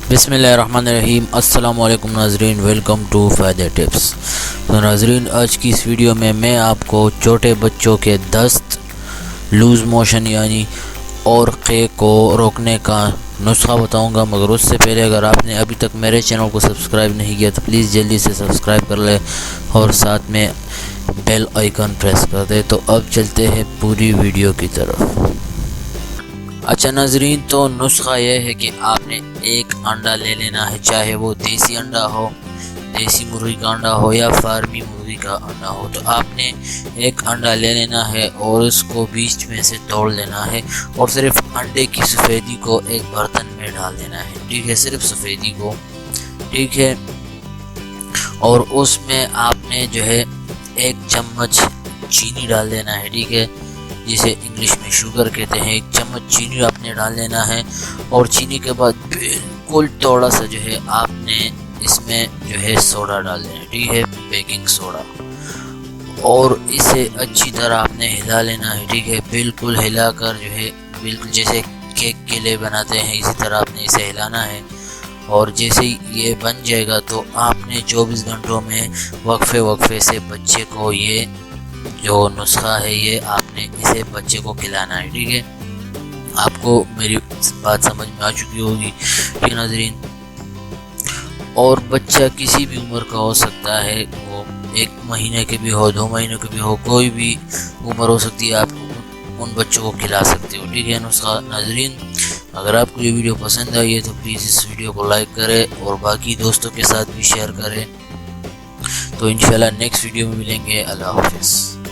बिस्मिल्लाहिर्रहमानिर्रहीम। अस्सलाम वालेकुम नाज़रीन, वेलकम टू फ़ायदे टिप्स। तो नाज़रीन, आज की इस वीडियो में मैं आपको छोटे बच्चों के दस्त, लूज़ मोशन यानी और क़े को रोकने का नुस्खा बताऊंगा। मगर उससे पहले अगर आपने अभी तक मेरे चैनल को सब्सक्राइब नहीं किया तो प्लीज़ जल्दी से सब्सक्राइब कर ले और साथ में बेल आइकन प्रेस कर दे। तो अब चलते हैं पूरी वीडियो की तरफ। अच्छा नाज़रीन, तो नुस्खा यह है कि आपने एक अंडा ले लेना है, चाहे वो देसी अंडा हो, देसी मुर्गी का अंडा हो या फार्मी मुर्गी का अंडा हो। तो आपने एक अंडा ले लेना है और उसको बीच में से तोड़ लेना है और सिर्फ अंडे की सफ़ेदी को एक बर्तन में डाल देना है, ठीक है, सिर्फ सफ़ेदी को, ठीक है। और उसमें आपने जो है 1 चम्मच चीनी डाल देना है, ठीक है, जिसे इंग्लिश में शुगर कहते हैं। 1 चम्मच चीनी आपने डाल लेना है और चीनी के बाद बिल्कुल थोड़ा सा जो है आपने इसमें जो है सोडा डाल देना है, ठीक है, बेकिंग सोडा। और इसे अच्छी तरह आपने हिला लेना है, ठीक है, बिल्कुल हिलाकर जो है बिल्कुल जैसे केक के लिए बनाते हैं इसी तरह आपने इसे हिलाना है। और जैसे ही ये बन जाएगा तो आपने 24 घंटों में वक्फे से बच्चे को ये जो नुस्खा है ये आपने इसे बच्चे को खिलाना है, ठीक है। आपको मेरी बात समझ में आ चुकी होगी, ठीक है नाज़रीन। और बच्चा किसी भी उम्र का हो सकता है, वो 1 महीने के भी हो, 2 महीने के भी हो, कोई भी उम्र हो सकती है, आप उन बच्चों को खिला सकते हो, ठीक है नुस्खा। नाज़रीन, अगर आपको ये वीडियो पसंद आई है तो प्लीज़ इस वीडियो को लाइक करें और बाकी दोस्तों के साथ भी शेयर करें। तो इंशाल्लाह नेक्स्ट वीडियो में मिलेंगे। अल्लाह हाफ़िज़।